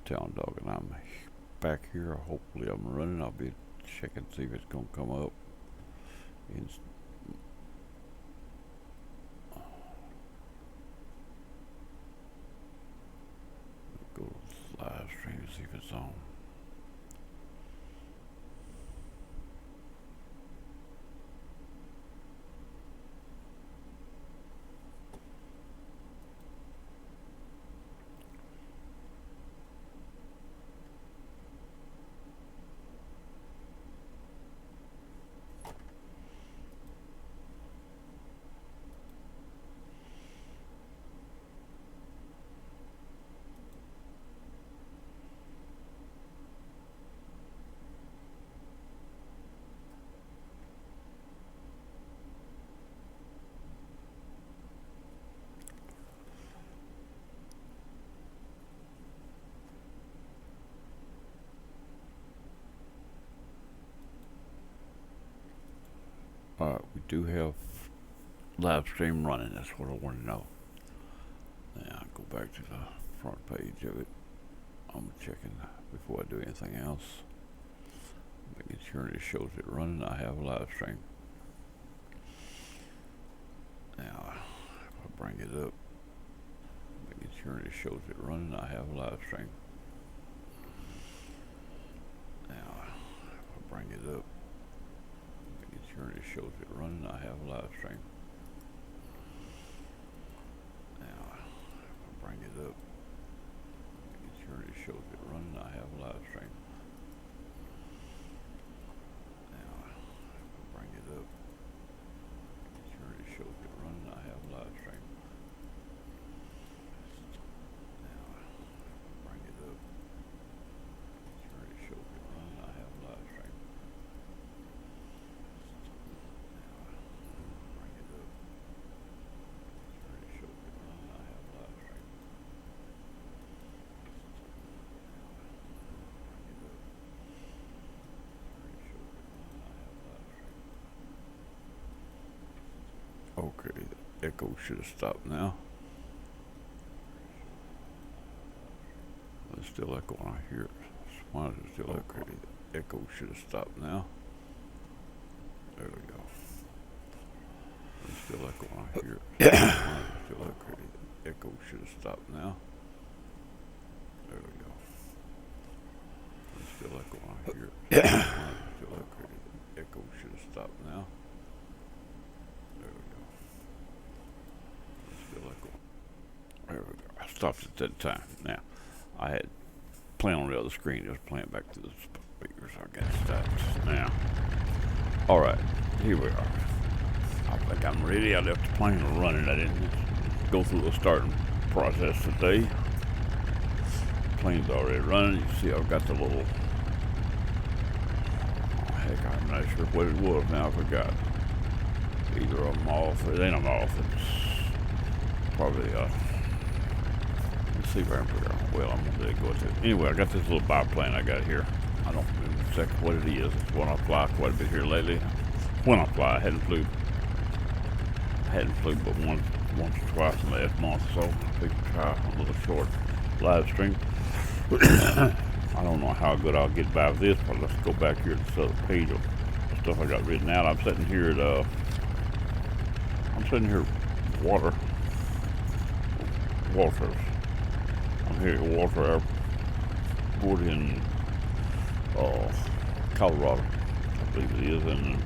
Town Dog, and I'm back here. Hopefully, I'm running. I'll be checking to see if it's gonna come up. In, go to live stream to see if it's on. Alright, we do have live stream running. That's what I want to know. Now, I'll go back to the front page of it. I'm checking before I do anything else. Making sure it shows it running. I have a live stream. Now, if I bring it up, making sure it shows it running. I have a live stream. Now, if I bring it up, sure it shows it running. I have a live stream. Now, if I bring it up, making sure it shows it running. I have a live stream. Now, if I bring it up, making sure it shows it running. I have a live stream. Now, if I bring it up, making sure it shows it running. I have a live stream. Okay, the echo should have stopped now. It's still echoing. I hear it. Why is it still echoing? The echo should have stopped now. There we go. It's still echoing. I hear it. Why is it still echoing? The echo should have stopped now. There we go. It's still echoing. I hear it. Why is it still echoing? The echo should have stopped now. There we go. Still echoing. There we go. I stopped at that time. Now, I had playing on the other screen, just playing back to the speakers. I got stopped. Now, all right, here we are. I think I'm ready. I left the plane running. I didn't go through the starting process today. Plane's already running. You see, I've got the little. Heck, I'm not sure what it was now. I forgot. Either of them off. It ain't them off. It's probably let's see if I can figure out. Well, I'm gonna let it go to. Anyway, I got this little biplane I got here. I don't remember exactly what it is. It's one I fly quite a bit here lately. When I fly, I hadn't flew but once or twice in the last month or so. I figured try a little short live stream. I don't know how good I'll get by with this, but let's go back here to this other page of stuff I got written out. I'm sitting here at Walters. I'm here at Walter Airport in Colorado, I believe it is, and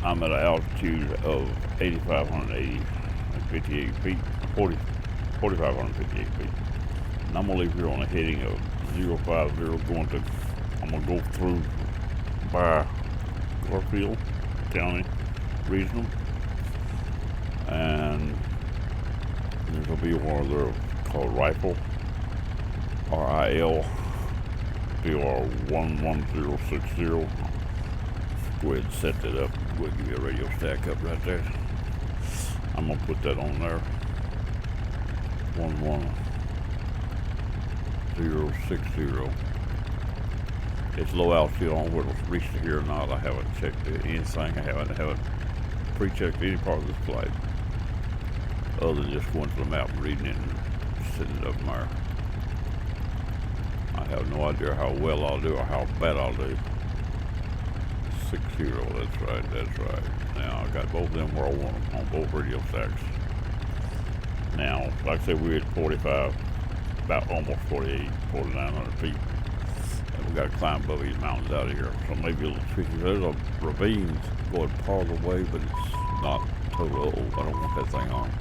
I'm at an altitude of 8,558 feet, 4,558 feet. And I'm gonna leave here on a heading of 050 I'm gonna go through by Garfield County Regional, and there's gonna be one there called Rifle, RIL, BR 11060. Go ahead and set that up. Go ahead and give you a radio stack up right there. I'm gonna put that on there. 11060. It's low altitude. on whether it's reached here or not. I haven't checked anything. I haven't pre-checked any part of this flight, other than just going to the map and reading it and setting it up there. have no idea how well I'll do or how bad I'll do. 6-0, that's right. Now, I got both of them where I want them on both radio stacks. Now, like I said, we're at 45, about almost 48, 4,900 feet. And we got to climb above these mountains out of here. So maybe a little tricky. There's a ravine going part of the way, but it's not total. I don't want that thing on.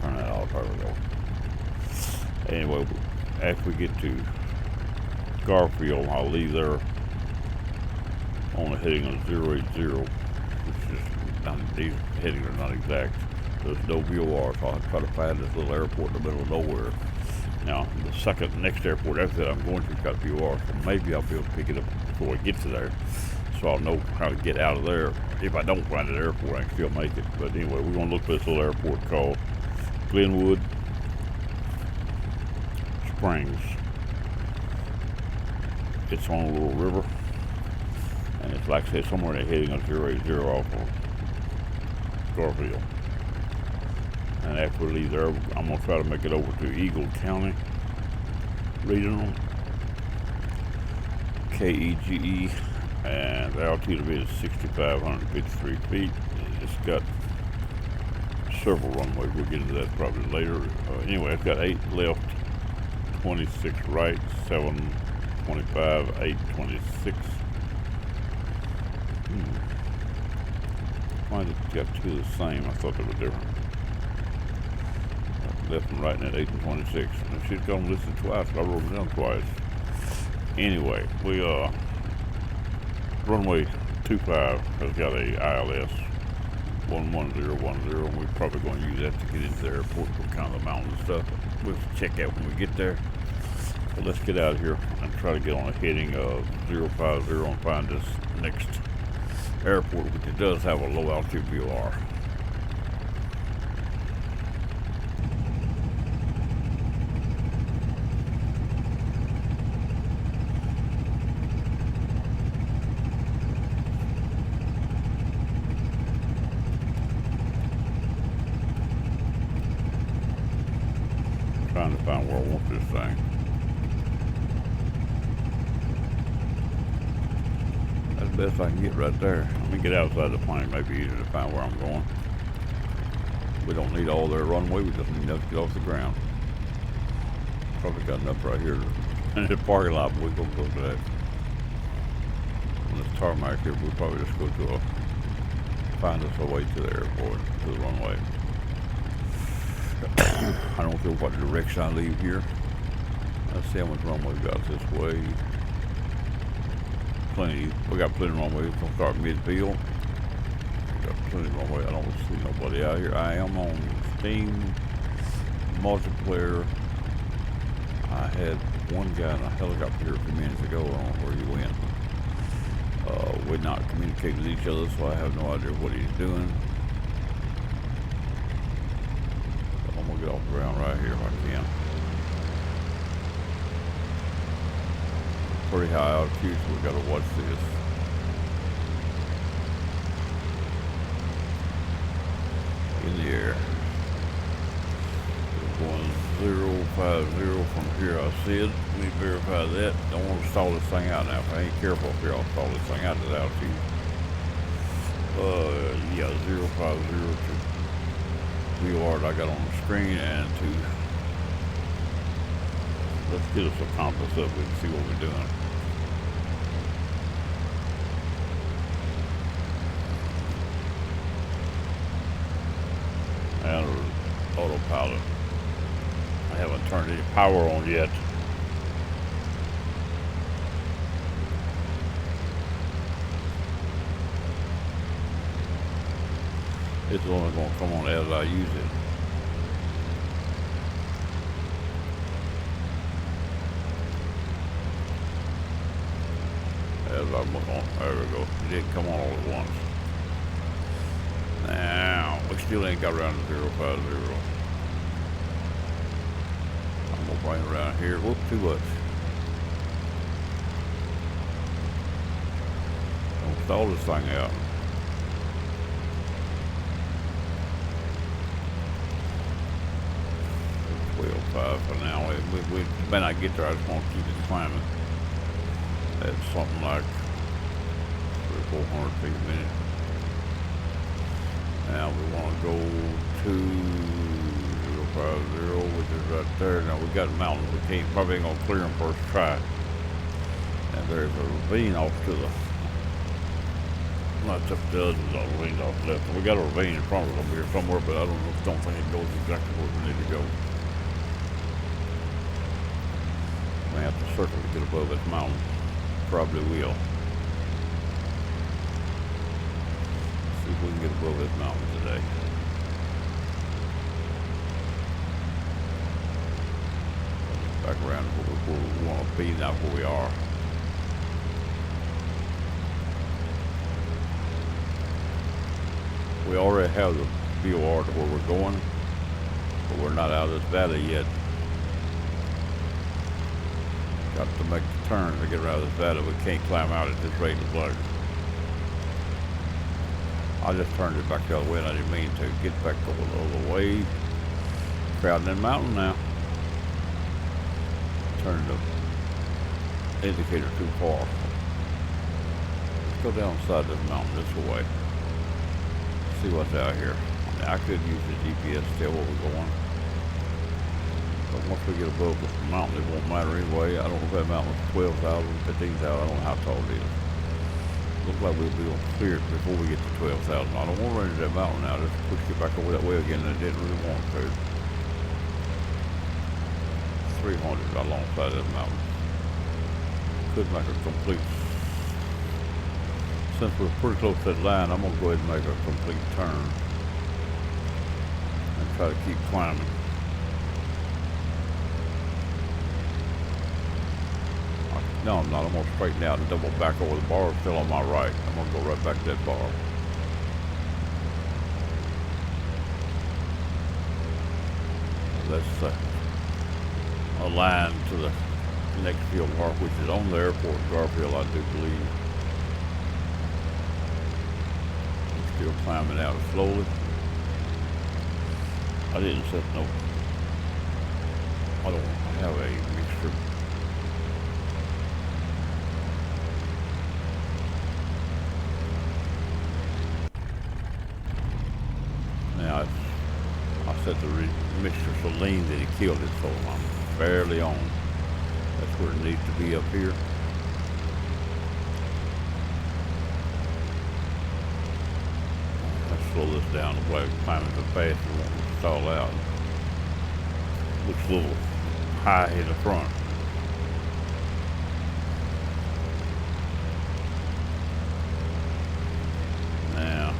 Turn that off. There we go. Anyway, after we get to Garfield, I'll leave there on a heading of 080, which is not, these headings are not exact. There's no VOR, so I'll try to find this little airport in the middle of nowhere. Now, the next airport after that I'm going to has got VOR, so maybe I'll be able to pick it up before I get to there, so I'll know how to get out of there. If I don't find an airport, I can still make it. But anyway, we're going to look for this little airport called Glenwood Springs. It's on a little river, and it's like I said, somewhere in the heading of 080 off of Garfield. And after we leave there, I'm going to try to make it over to Eagle County Regional, KEGE, and the altitude of it is 6,553 feet. It's got several runways. We'll get into that probably later. Anyway, it's got 8 left, 26 right, 7 25, 8 26. Why did it got 2 the same? I thought they were different. Left and right in that 8 and 26. And she's gonna listen twice. I wrote it down twice. Anyway, we runway 25 has got a ILS 11010, and we're probably going to use that to get into the airport for kind of the mountain stuff. We'll check out when we get there. But let's get out of here and try to get on a heading of 050 and find this next airport, which it does have a low altitude VOR. Trying to find where I want this thing. That's the best I can get right there. Let me get outside the plane, maybe easier to find where I'm going. We don't need all their runway, we just need enough to get off the ground. Probably got enough right here in the parking lot, but we're gonna go to that. On this tarmac here, we'll probably just go to find us a way to the airport, to the runway. I don't know what direction I leave here. Let's see how much runway we got this way. Plenty. We got plenty of runway. We're going to start midfield. We got plenty of runway. I don't see nobody out here. I am on Steam multiplayer. I had one guy in a helicopter here a few minutes ago. I don't know where he went. We're not communicating with each other, so I have no idea what he's doing. I'm going to get off the ground right here if I can. Pretty high altitude, so we got to watch this. In the air. We're going 050 from here, I said. Let me verify that. Don't want to stall this thing out now. If I ain't careful up here, I'll stall this thing out at that altitude. Yeah, 050 to VOR I got on the screen, and to let's get us a compass up and see what we're doing. And autopilot. I haven't turned any power on yet. It's only going to come on as I use it. As I look on, there we go. It didn't come on all at once. Now, we still ain't got around to 050. I'm going to bring it around here. Whoop, too much. Don't stall this thing out. 12.5 for now. We may not get there. I just want to keep it climbing at something like 400 feet a minute. Now we want to go to 050, which is right there. Now we got mountains. We probably ain't gonna clear them first try. And there's a ravine off to the, not just dozens of ravines off the left. We got a ravine in front of us over here somewhere, but I don't think it goes exactly where we need to go. We have to circle to get above this mountain. Probably will. See if we can get above this mountain today. Back around where we want to be, not where we are. We already have the VOR to where we're going, but we're not out of this valley yet. Got to make the turn to get out of this valley. We can't climb out at this rate of blood. I just turned it back the other way and I didn't mean to. Get back over the other way. Crowding that mountain now. Turned the indicator too far. Let's go down the side of this mountain this way. See what's out here. Now, I could use the GPS to tell where we're going. But once we get above the mountain, it won't matter anyway. I don't know if that mountain was 12,000, 15,000. I don't know how tall it is. Looks like we'll be able to clear it before we get to 12,000. I don't want to run into that mountain now. Just push it back over that way again, and I didn't really want to. 300 alongside that mountain. Could make a complete, since we're pretty close to that line, I'm going to go ahead and make a complete turn and try to keep climbing. No, I'm not. I'm going to straighten out and double back over the bar still on my right. I'm going to go right back to that bar. That's a line to the next field park, which is on the airport in Garfield, I do believe. I'm still climbing out slowly. I didn't set no, I don't have a mixture. Now I set the mixture so lean that it killed it, so I'm barely on. That's where it needs to be up here. Let's slow this down the way I'm climbing so fast it won't stall out. Looks a little high in the front. Now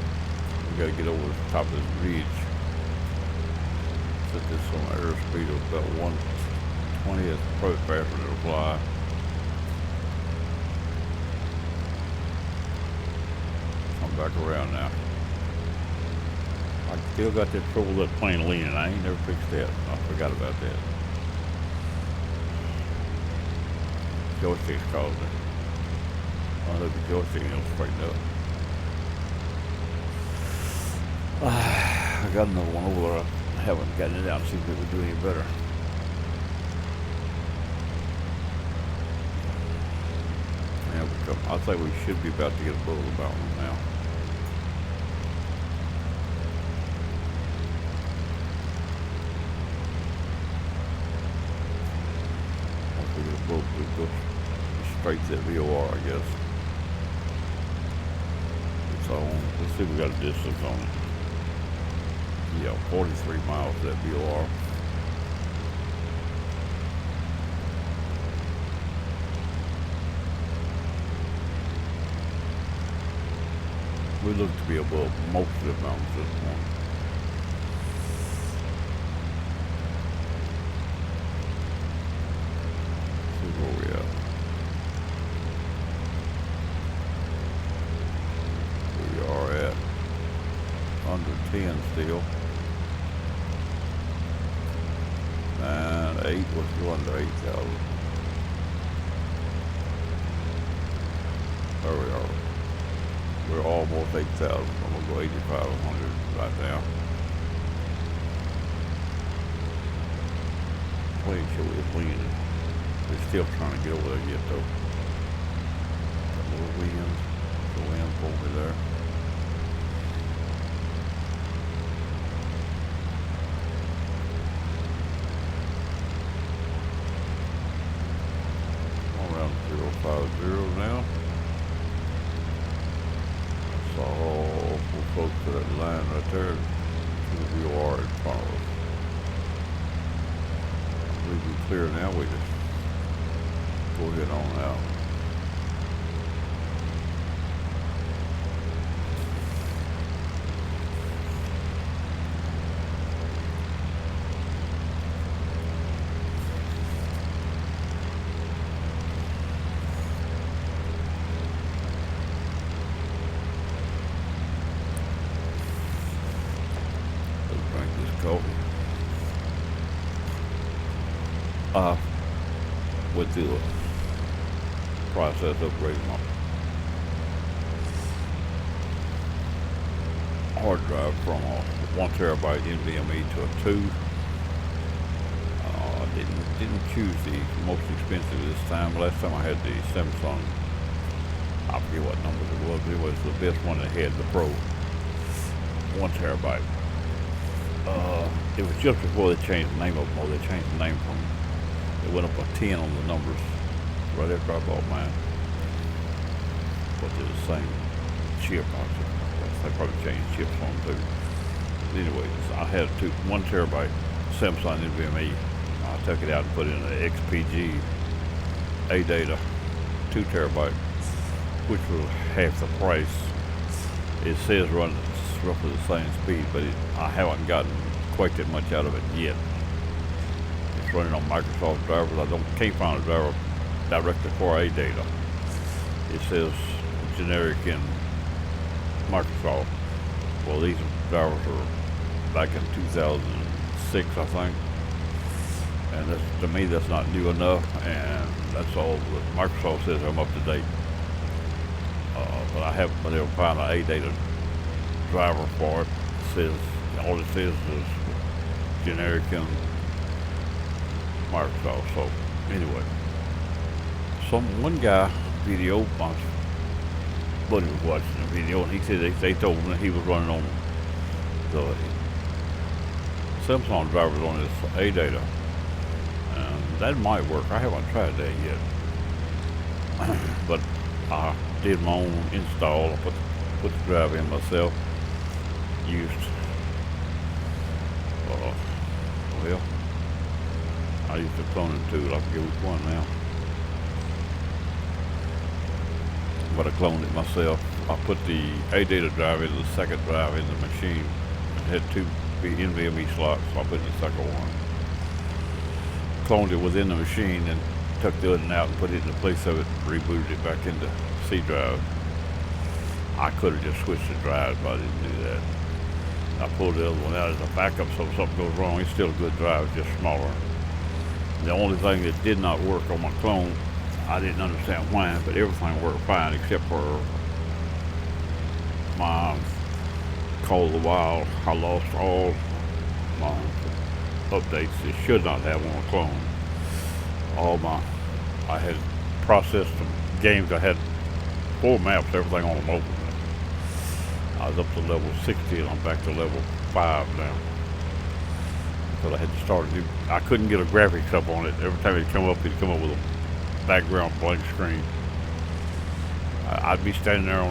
we gotta get over the top of this ridge. Set this on an airspeed of about 120. That's probably faster than it'll fly. Come back around now. I still got that trouble with that plane leaning. I ain't never fixed that. I forgot about that. Joystick's caused it. I look at joystick and it'll straighten up. I got another one over there. I haven't gotten it out to see if it would do any better. Yeah, I think we should be about to get above the mountain now. Once we get above, we go straight to that VOR, I guess. It's on. Let's see if we got a distance on it. Yeah, 43 miles to that VOR. We look to be above most of the mountains at this point. See where we at. We are at under 10 still. 9, 8, let's go under 8,000. There we are. We're almost 8,000. I'm gonna go 8,500 right now. plane show is leaning. They're still trying to get over there yet though. Got a little wind. The wind over there. Around 050 now. I saw all the folks to that line right there. We are in front of us. I believe we're clear now. We just go ahead on out. Coffee. Went through the process of upgrading my hard drive from a 1 terabyte NVMe to a 2. Didn't choose the most expensive this time. Last time I had the Samsung, I forget what number it was. It was the best one that had the Pro 1 terabyte. It was just before they changed the name of them, or they changed the name from, it went up a 10 on the numbers right after I bought mine. But they're the same chip. They probably changed chips on them too. Anyways, I had a 1 terabyte Samsung NVMe. I took it out and put it in an XPG A-Data 2 terabyte, which was half the price. It says run roughly the same speed, but I haven't gotten quite that much out of it yet. It's running on Microsoft drivers. I can't find a driver directly for A-Data. It says generic in Microsoft. Well, these drivers are back in 2006, I think. And that's, to me, that's not new enough, and that's all that Microsoft says I'm up to date. But I haven't been able to find an A-Data driver for it. All it says is generic in Microsoft. So anyway, one guy video, my buddy was watching the video, and he said they told him that he was running on the Samsung drivers on his A-Data, and that might work. I haven't tried that yet, but I did my own install. I put the drive in myself. Used well, I used a cloning tool. I forget which one now, but I cloned it myself. I put the A-Data drive in the second drive in the machine. It had 2 NVMe slots, so I put in the second one. Cloned it within the machine and took the other one out and put it in the place of it and rebooted it back into C drive. I could have just switched the drives, but I didn't do that. I pulled the other one out as a backup, so if something goes wrong, it's still a good drive, just smaller. The only thing that did not work on my clone, I didn't understand why, but everything worked fine except for my Call of the Wild. I lost all my updates. It should not have on a clone. I had processed some games. I had 4 maps, everything on them open. I was up to level 60 and I'm back to level 5 now. Because I had to start new. I couldn't get a graphics up on it. Every time it'd come up with a background blank screen. I'd be standing there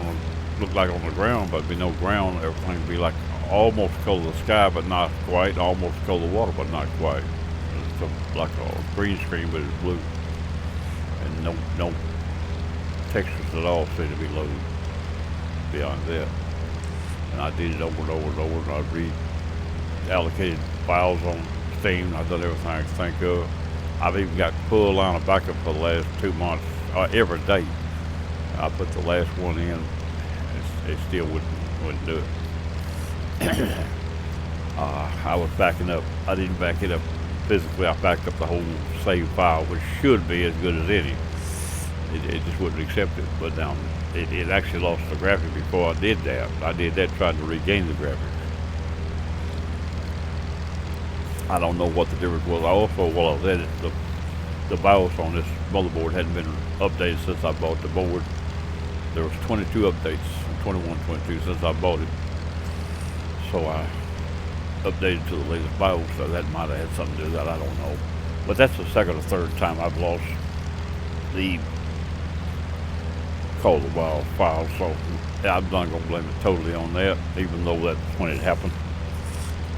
look like on the ground, but there'd be no ground. Everything would be like almost color of the sky, but not quite. Almost color of the water, but not quite. It's like a green screen, but it's blue. And no textures at all seem to be loaded beyond that. And I did it over and over and over, and I reallocated files on Steam. I've done everything I could think of. I've even got full line of backup for the last 2 months, every day. I put the last one in, it still wouldn't do it. I was backing up. I didn't back it up physically. I backed up the whole save file, which should be as good as any. It just wouldn't accept it. But now it actually lost the graphic before I did that. I did that trying to regain the graphics. I don't know what the difference was. I also, while I was at it, the BIOS on this motherboard hadn't been updated since I bought the board. There was 22 updates, 21, 22 since I bought it. So I updated to the latest BIOS, so that might have had something to do with that, I don't know. But that's the second or third time I've lost the call the wild file, so I'm not going to blame it totally on that, even though that's when it happened.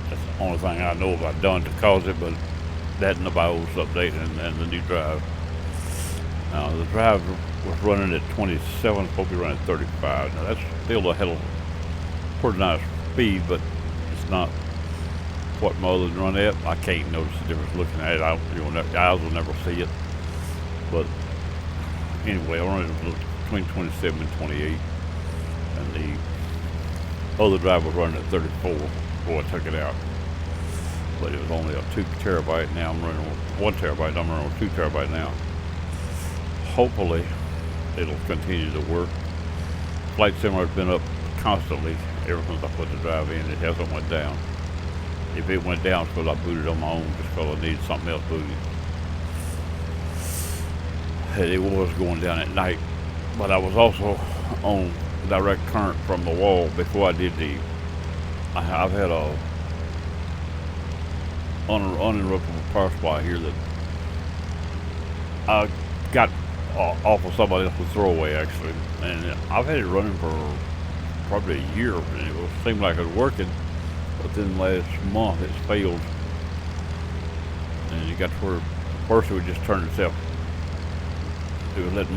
That's the only thing I know I've done to cause it, but that and the BIOS update and the new drive. Now, the drive was running at 27, supposed to be running at 35. Now, that's still a hell of a pretty nice speed, but it's not what my others run at. I can't notice the difference looking at it. Eyes will never see it. But anyway, I run it between 27 and 28, and the other drive was running at 34 before I took it out. But it was only a 2 terabyte. Now I'm running on 1 terabyte. I'm running on 2 terabyte now. Hopefully, it'll continue to work. Flight Simulator has been up constantly ever since I put the drive in. It hasn't went down. If it went down, it's because I booted on my own, just because I needed something else booted. And it was going down at night, but I was also on direct current from the wall before I did I've had a uninterruptible power supply here that I got off of somebody else's throwaway, actually, and I've had it running for probably a year, and it seemed like it was working, but then last month it's failed, and it got to where first it would just turn itself. It would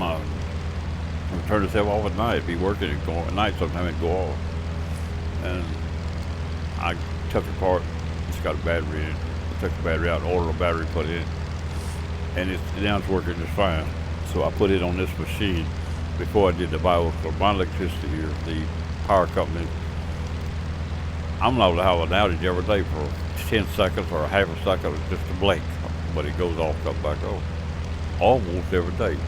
turn itself off at night. It'd be working, it'd go at night, sometimes it'd go off, and I took it apart. It's got a battery in it. I took the battery out, ordered a battery put in, and now it's working just fine. So I put it on this machine before I did the BIOS. For my electricity here, the power company, I'm liable to have an outage every day for 10 seconds or a half a second, just a blink, but it goes off, comes back on, almost every day.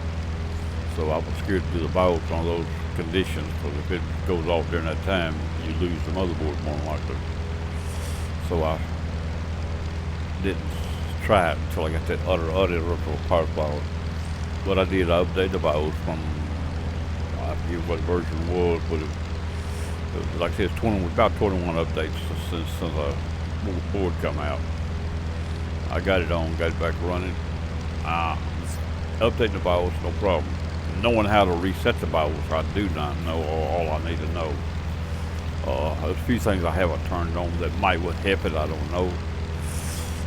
So I was scared to do the BIOS on those conditions, because if it goes off during that time, you lose the motherboard more than likely. So I didn't try it until I got that uninterruptible power supply. What I did, I updated the BIOS from, I forget what version it was, but it was like I said, about 21 updates since the board come out. I got it on, got it back running. Updating the BIOS, no problem. Knowing how to reset the BIOS, I do not know all I need to know. There's a few things I haven't turned on that might would help it, I don't know.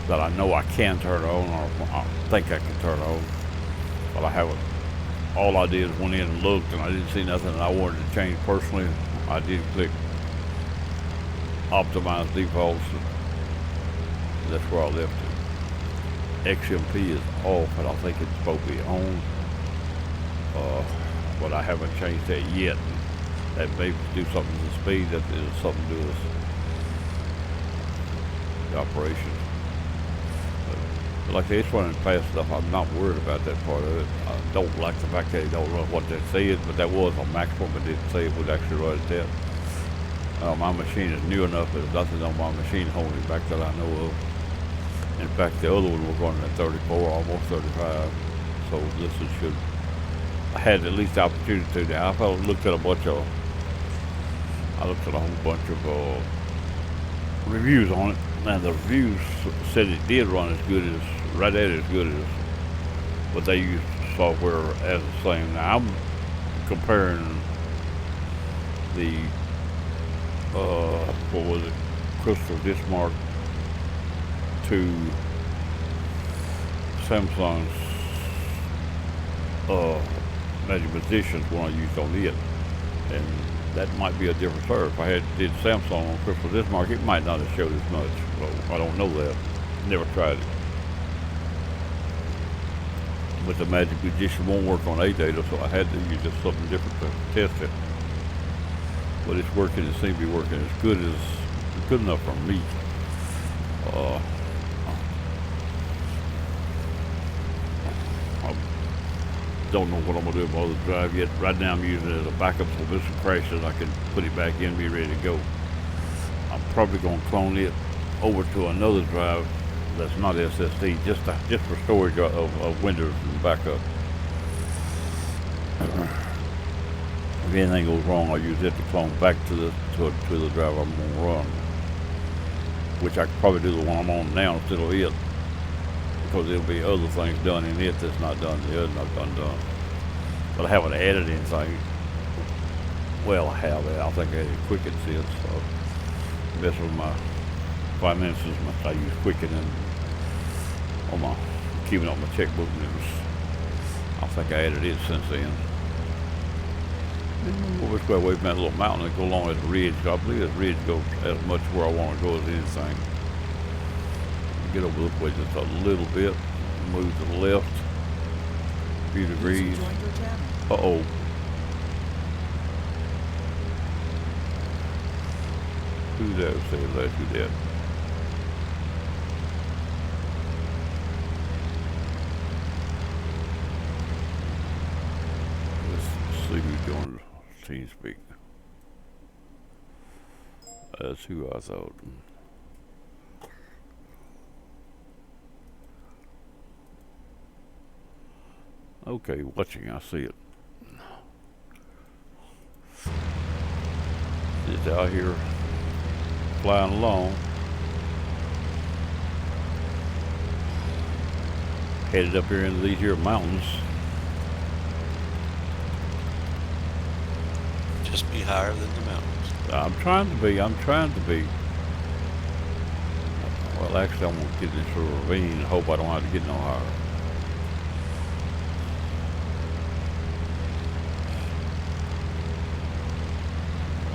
That I know I can turn on, or I think I can turn on, but I haven't. All I did was went in and looked, and I didn't see nothing that I wanted to change personally. I did click optimize defaults, and that's where I left it. XMP is off, and I think it's supposed to be on, but I haven't changed that yet. That may do something to the speed, that is something to do with the operation. But like it's running fast stuff, I'm not worried about that part of it. I don't like the fact that they don't run what they said, but that was on maximum, but didn't say it would actually run at that. My machine is new enough, there's nothing on my machine holding it back that I know of. In fact, the other one was running at 34, almost 35. So this should, I had at least the opportunity to. Now I looked at a whole bunch of reviews on it. Now the reviews said it did run as good as, right at as good as what they used software as the same. Now I'm comparing the, what was it, Crystal Dismark to Samsung's Magic Positions when I used on it, and that might be a different server. If I did Samsung on Crystal Dismark, it might not have showed as much. So I don't know that. Never tried it. But the Magic Magician won't work on A data, so I had to use just something different to test it. But it's working. It seems to be working as good enough for me. I don't know what I'm gonna do about the drive yet. Right now I'm using it as a backup, so if this crashes, I can put it back in, be ready to go. I'm probably gonna clone it over to another drive that's not SSD, just for storage of Windows and backup. If anything goes wrong, I'll use it to clone back to the drive I'm gonna run, which I could probably do the one I'm on now instead of it, because there'll be other things done in it that's not done. The other not done. But I haven't added anything. Well, I have. I think I added Quicken since. So mess with my finances. I use Quicken and on my keeping on my checkbook, and I think I added it since then. This way away from that little mountain and go along that ridge. I believe that ridge goes as much where I want to go as anything. Get over this way just a little bit. Move to the left. A few degrees. Uh-oh. Who's that? Say that. Who's that? Let's see who's doing TeamSpeak. That's who I thought. Okay, watching, I see it. Just out here flying along. Headed up here into these here mountains. Just be higher than the mountains. I'm trying to be. Well, actually, I'm going to get in this ravine and hope I don't have to get no higher.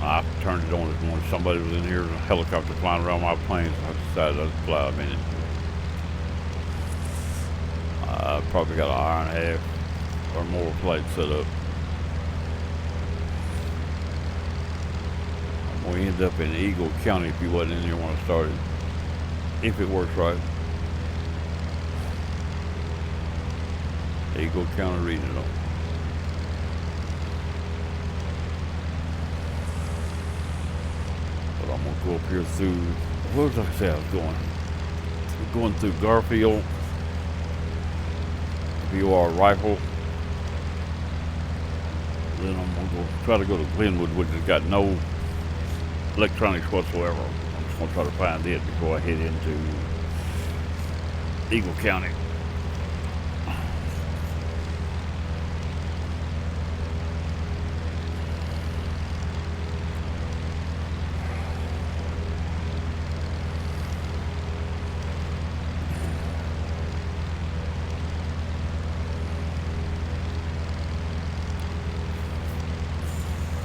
I turned it on this morning. Somebody was in here, a helicopter flying around my planes. I decided I'd fly a minute. I probably got an hour and a half or more flight set up. I'm going to end up in Eagle County if you wasn't in here when I started. If it works right. Eagle County Regional. But I'm going to go up here through, where did I say I was going? Going through Garfield. BOR Rifle. Then I'm going to try to go to Glenwood, which has got no electronics whatsoever. I'm just going to try to find it before I head into Eagle County.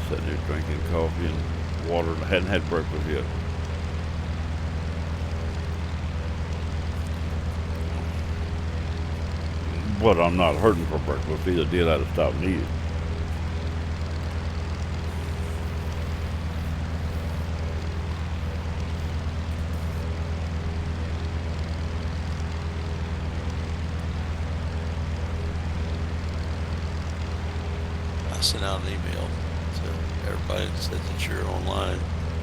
Sitting there drinking coffee and water, and I hadn't had breakfast yet. But I'm not hurting for breakfast. Either did I have to stop and eat it. I sent out an email to everybody that said that you're online.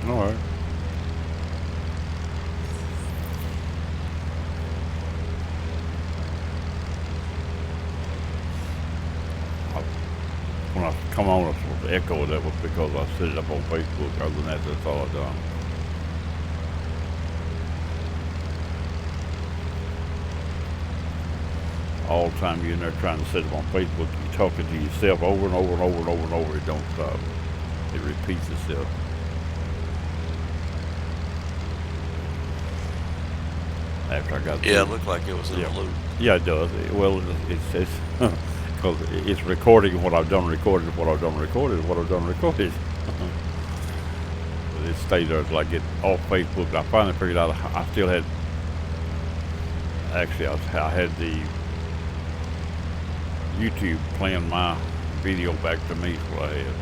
All right. When I come on with the echo, that was because I set it up on Facebook. Other than that, that's all I've done. All the time you're in there trying to set it on Facebook, you're talking to yourself over and over and over and over and over. It don't stop. It repeats itself. After I got Yeah, it looked like it was in a loop. Yeah, it does. Well, it's because it's recording what I've done recorded, what I've done recorded, what I've done recorded. But it stays there. It's like it off Facebook. I finally figured out I still had. Actually, I had the YouTube playing my video back to me, what I had,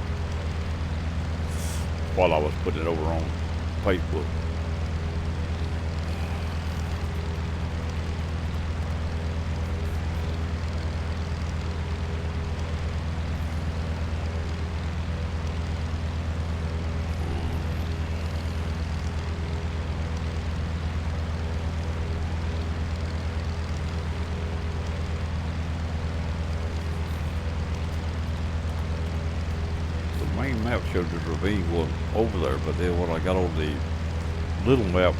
while I was putting it over on Facebook. main map showed the ravine going over there, but then when I got on the little map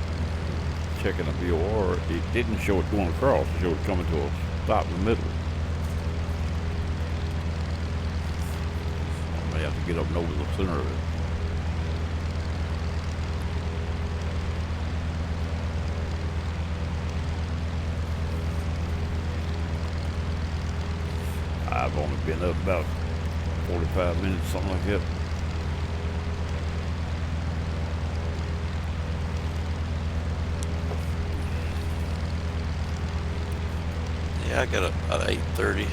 checking the VOR, it didn't show it going across. It showed it coming to a stop in the middle. I may have to get up and over the center of it. I've only been up about 45 minutes, something like that. Yeah, I got up about 8:30.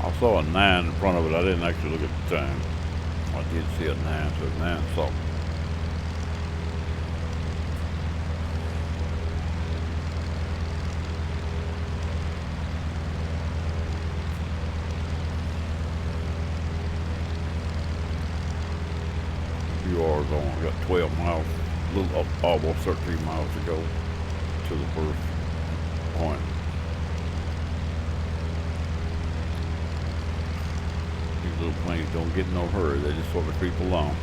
I saw a 9 in front of it. I didn't actually look at the time. I did see a 9, so 9 something. VOR's only got 12 miles, almost 13 miles to go to the first point. These little planes don't get in no hurry. They just sort of creep along.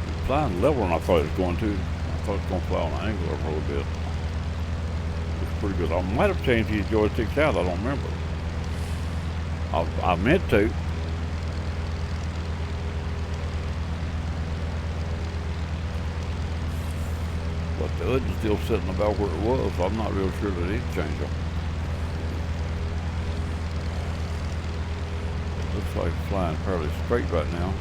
It's flying level than I thought it was going to. I thought it was going to fly on an angle a little bit. It's pretty good. I might have changed these joysticks out. I don't remember. I meant to. But the hood's still sitting about where it was, so I'm not real sure that he'd change them. It looks like it's flying fairly straight right now.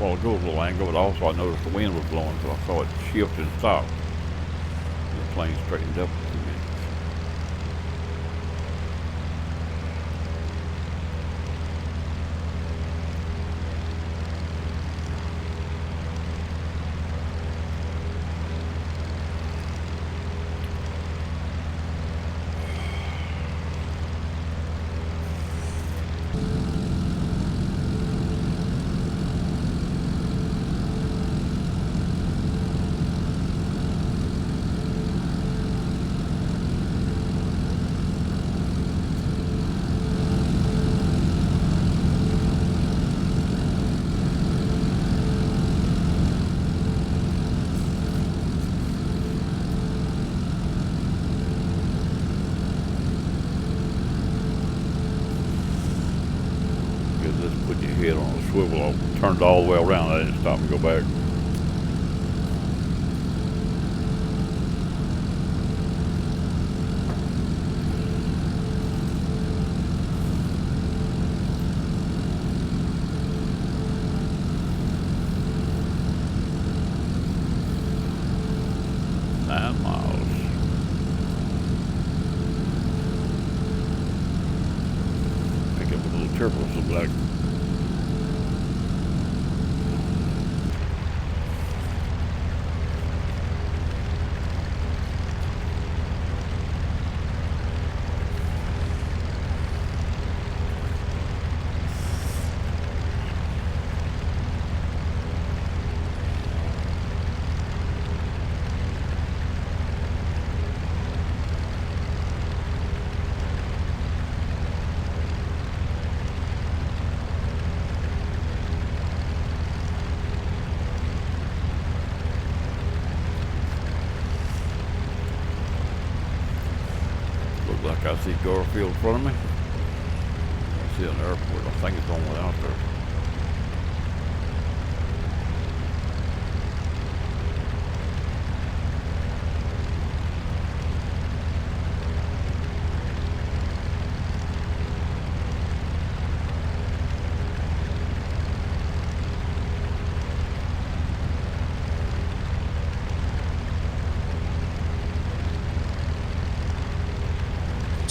Well, it goes a little angle, but also I noticed the wind was blowing, so I saw it shift and stop. The plane straightened up a few minutes. Just put your head on a swivel. I turned all the way around. I didn't stop and go back. Turbos look like. Like I see Garfield in front of me. I see an airport. I think it's the only one out there.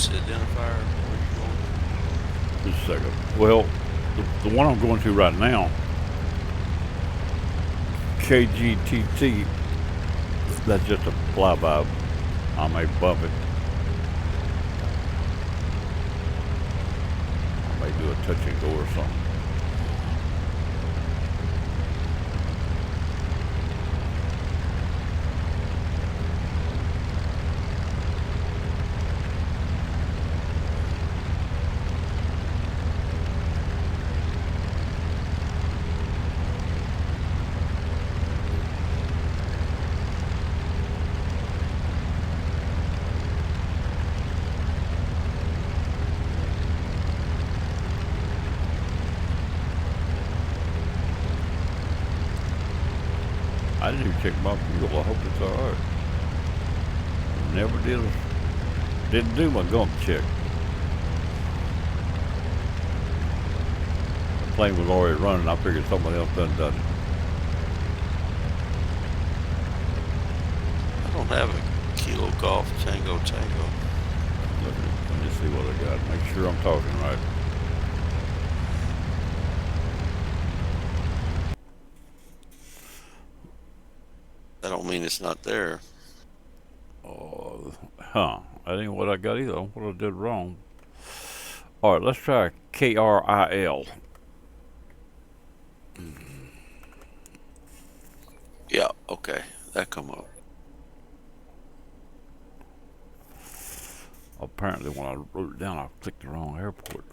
Identifier, where you going? Just a second. Well, the one I'm going to right now, KGTT, that's just a flyby. I may bump it. I may do a touch and go or something. didn't even check my fuel. I hope it's alright. Never didn't do my gump check. The plane was already running. I figured somebody else done it. I don't have a Kilo Golf Tango Tango. Let me see what I got. Make sure I'm talking right. That don't mean it's not there. That ain't what I got either. What I did wrong. Alright, let's try KRIL. Yeah, okay. That come up. Apparently when I wrote it down, I clicked the wrong airport.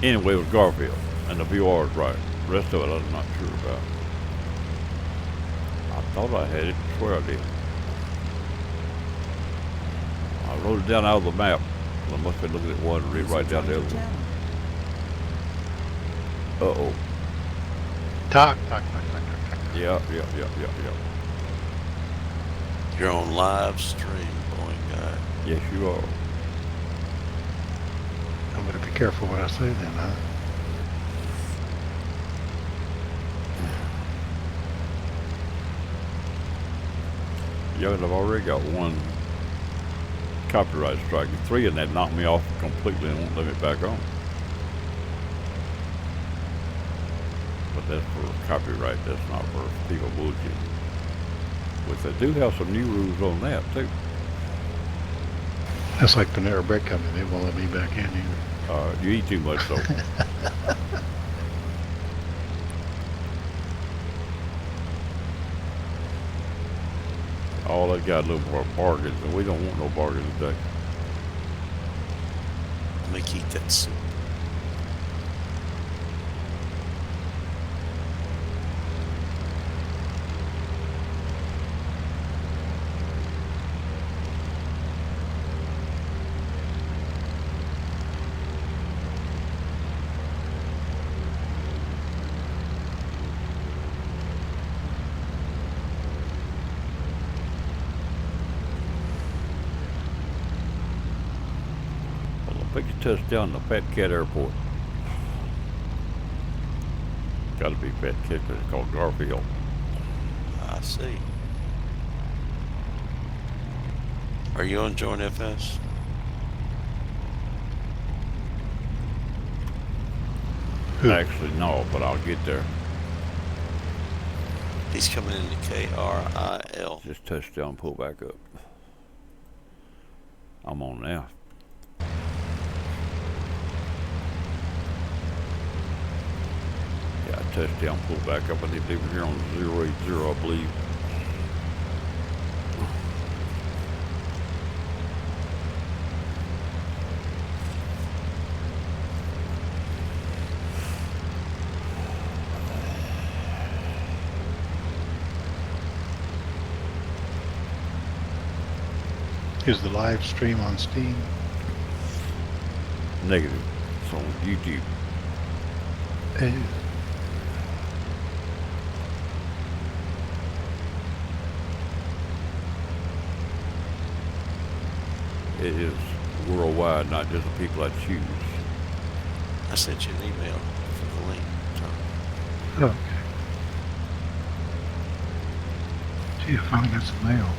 Anyway, it was Garfield, and the VR is right. The rest of it I'm not sure about. I thought I had it. I swear I did. I wrote it down out of the map. I must have been looking at one and read right down the other one. Uh-oh. Talk. Yeah. You're on live stream, Boeing guy. Yes, you are. I'm going to be careful what I say then, huh? Yeah, and I've already got one copyright strike. 3 of that knocked me off completely and won't let me back on. But that's for copyright, that's not for people bullshit. Which they do have some new rules on that too. That's like Panera Bread Company. They won't let me back in either. You eat too much though. All they got looking for bargains, and we don't want no bargains today. Let me keep that soup. Biggest touchdown in the Fat Cat Airport. Gotta be Fat Cat because it's called Garfield. I see. Are you on Join FS? Actually, no, but I'll get there. He's coming into KRIL. Just touchdown, pull back up. I'm on now. Yeah, touchdown, pull back up. I need to leave here on 080, I believe. Is the live stream on Steam? Negative. It's on YouTube. It is worldwide, not just the people I choose. I sent you an email for the link, Tom. Okay. Gee, I finally got some mail.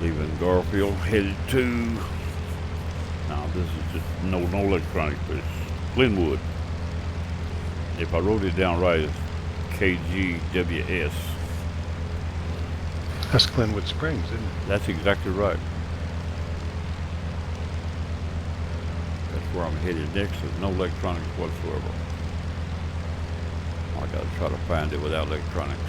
Leaving Garfield, headed to. Now this is just no electronics, but it's Glenwood. If I wrote it down right, it's KGWS. That's Glenwood Springs, isn't it? That's exactly right. That's where I'm headed next. There's no electronics whatsoever. I gotta try to find it without electronics.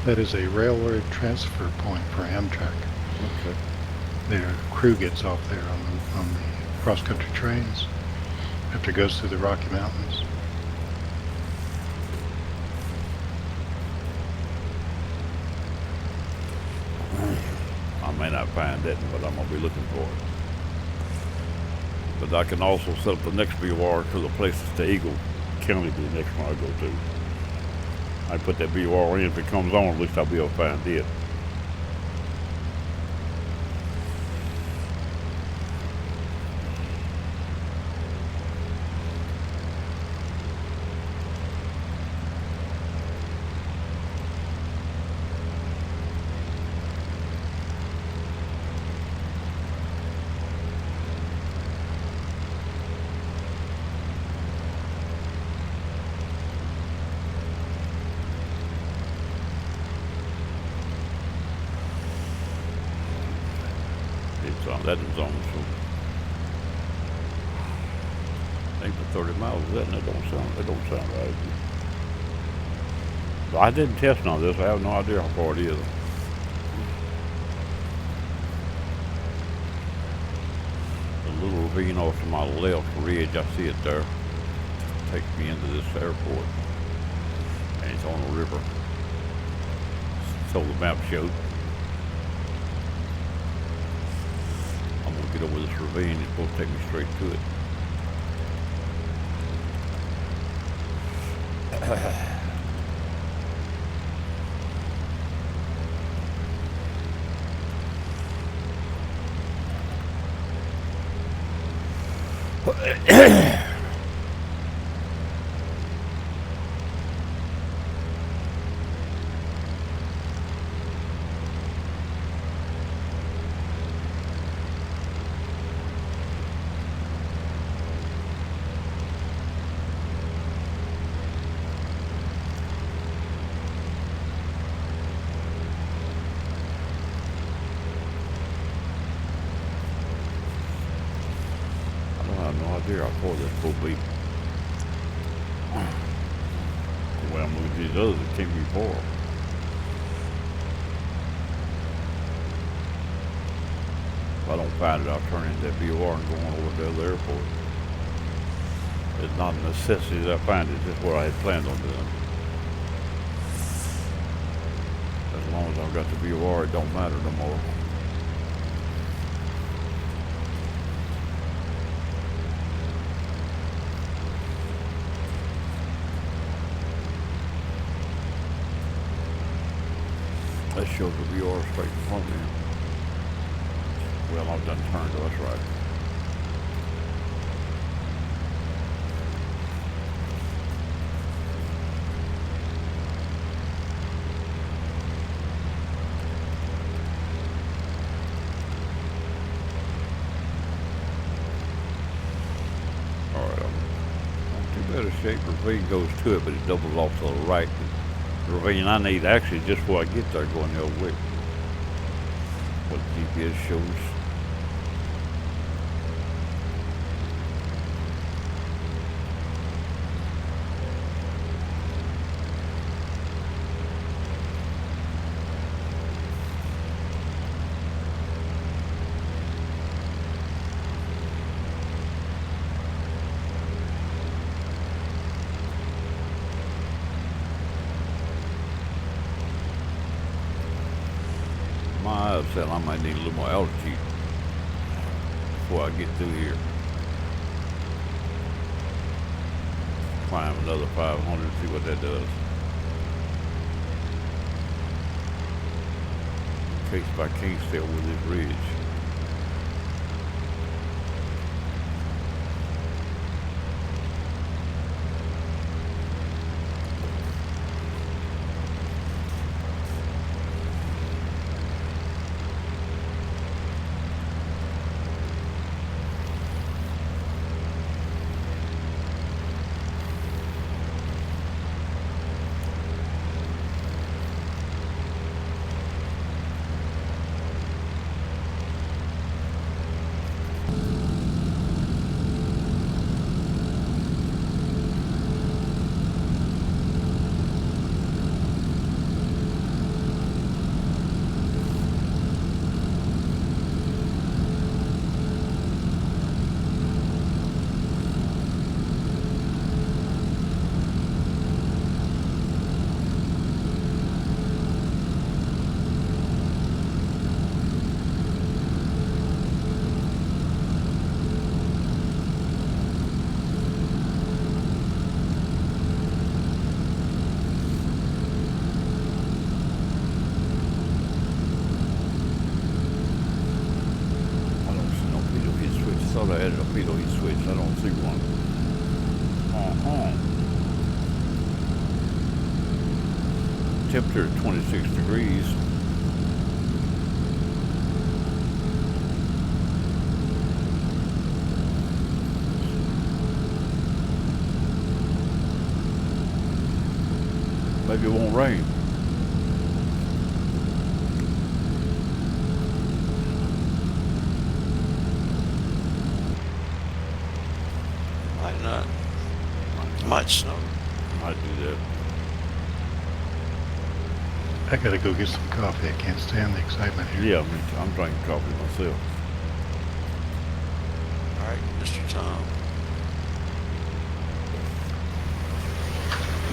That is a railroad transfer point for Amtrak. Okay. Their crew gets off there on the cross-country trains after it goes through the Rocky Mountains. I may not find that, but I'm gonna be looking for it. But I can also set up the next BOR to the places to Eagle County, the next one I go to. I put that BOR in. If it comes on, at least I'll be able to find it. That is on, so I think for 30 miles of that, and that don't sound right. But I didn't test none of this. I have no idea how far it is. The little ravine off to my left ridge, I see it there. Takes me into this airport, and it's on a river. So the map showed. Get over this ravine, it's going to take me straight to it. How far this will be. When I'm looking at these others, it can't be far. If I don't find it, I'll turn into that BOR and go on over to the airport. It's not a necessity that I find it, it's just what I had planned on doing. As long as I've got the BOR, it don't matter no more. That shows the BOR straight in front of me. Well, I've done turned to us right. Alright, I'm not too bad a shape. The ravine goes to it, but it doubles off to the right. The ravine I need actually just before I get there going the other way. What GPS shows. My eyes said I might need a little more altitude before I get through here. Climb another 500, see what that does. In case if I can't stay over this ridge. one. Temperature 26 degrees. Maybe it won't rain. Might not. Might snow. Might do that. I gotta go get some coffee. I can't stand the excitement here. Yeah, me too. I'm drinking coffee myself. All right, Mr. Tom.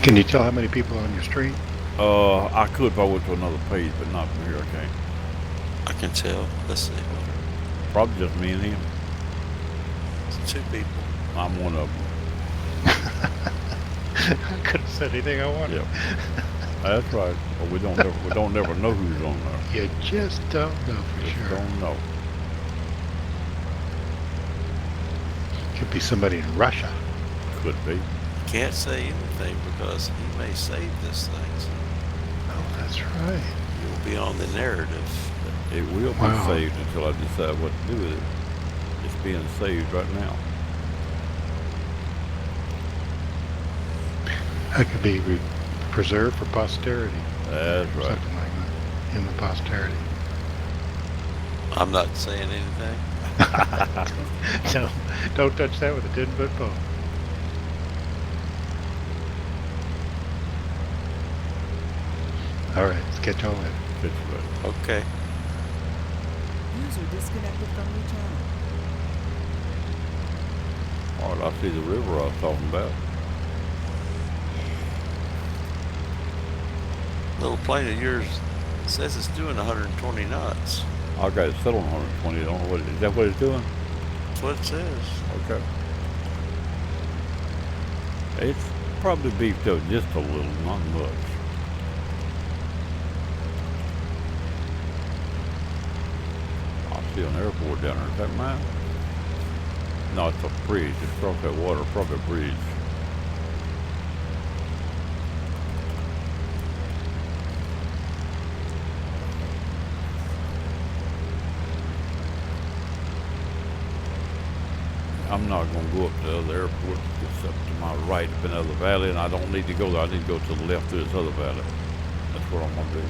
Can you tell how many people are on your street? I could if I went to another page, but not from here. I can't. I can tell. Let's see. Probably just me and him. It's 2 people. I'm one of them. I could have said anything I wanted. Yep. That's right. But we don't never know who's on there. You just don't know for Just sure. don't know. Could be somebody in Russia. Could be. Can't say anything because he may save this thing. So Oh, that's right. you'll be on the narrative. It will be Wow. saved until I decide what to do with it. It's being saved right now. That could be preserved for posterity. That's right. Something like that. In the posterity. I'm not saying anything. No, don't touch that with a 10-foot pole. All right, let's catch on later. Catch you later. Okay. User disconnected from your channel. All right, I see the river I was talking about. Little plane of yours says it's doing 120 knots. I got it set on 120. I don't know what is that what it's doing? That's what it says. Okay. It's probably beefed up just a little, not much. I see an airport down there. Is that mine? No, it's a bridge. It's across that water, probably a bridge. I'm not going to go up to the other airport. It's up to my right up in the other valley, and I don't need to go there. I need to go to the left through this other valley. That's what I'm going to do.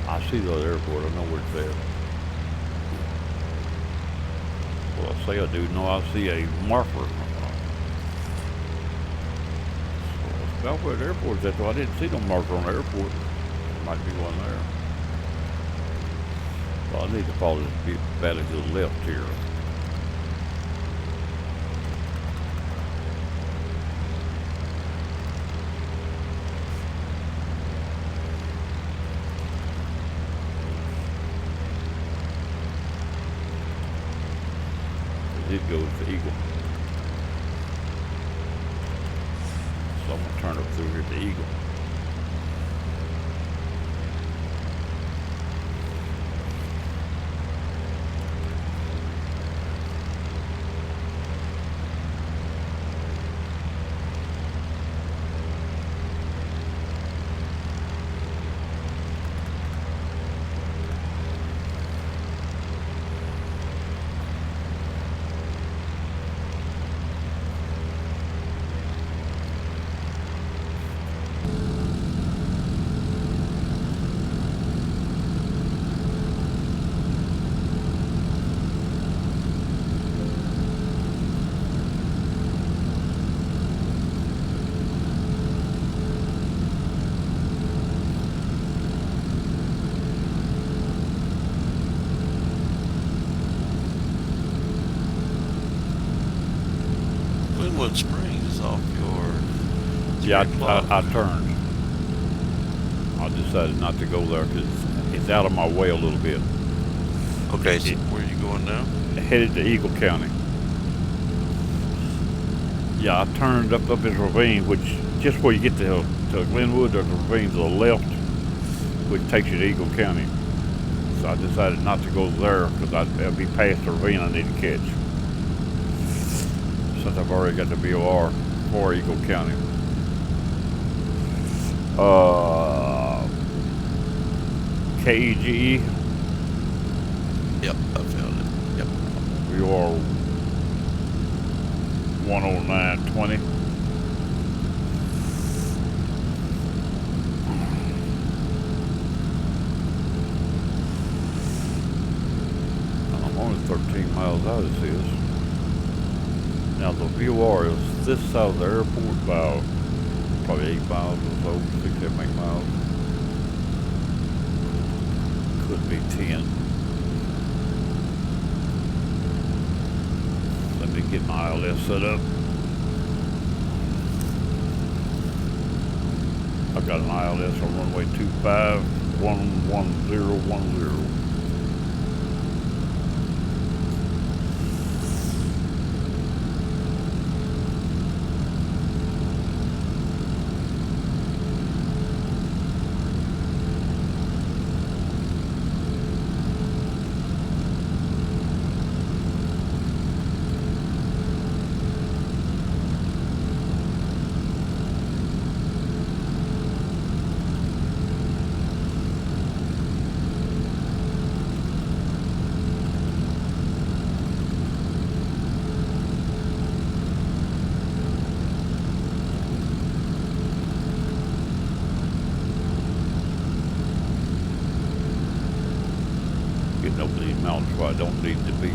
I see the other airport. I know where it's at. Well, I say I do know I see a marker. So it's about where the airport's at, though. I didn't see no marker on the airport. There might be one there. Well, I need to follow this valley to the left here. It goes to Eagle. So I'm going to turn up through here to Eagle. Glenwood Springs is off your. Yeah, 3 o'clock. I turned. I decided not to go there because it's out of my way a little bit. Okay, so where are you going now? Headed to Eagle County. Yeah, I turned up this ravine, which just where you get to Glenwood, there's a ravine to the left, which takes you to Eagle County. So I decided not to go there because I'd be past the ravine I need to catch. since I've already got the VOR for Eagle County. KEGE, Yep, I found it. Yep. VOR 10920. I'm only 13 miles out, it says. Now the VOR is this side of the airport, about probably 8 miles or so, 6, 7, 8 miles. Could be 10. Let me get my ILS set up. I've got an ILS on runway 25, 11010. Getting over these mountains where I don't need to be.